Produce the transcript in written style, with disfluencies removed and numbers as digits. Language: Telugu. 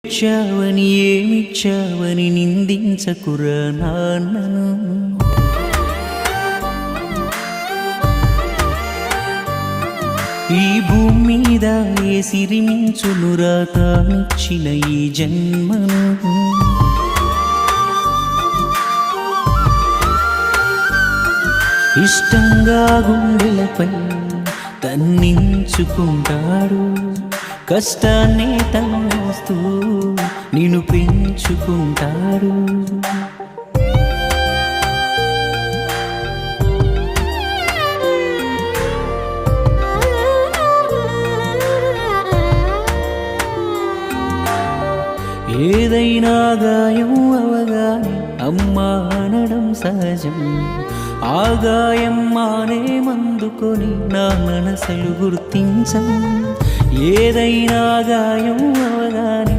ఇచ్చావని ఏమిచ్చావని నిందించకురా నాన్నను. ఈ భూమి మీద ఏ సిరిమించునురా తానిచ్చిన ఈ జన్మను. ఇష్టంగా గుండెలపై తన్నించుకుంటాడు, కష్టాన్నే తమోస్తూ నిన్ను పెంచుకుంటాడు. ఏదైనా గాయం అవగానే అమ్మా అనడం సహజం. ఆ గాయం మానే మందుకొని నా మనసులు గుర్తించం. ఏదైనా గాయం అవగానే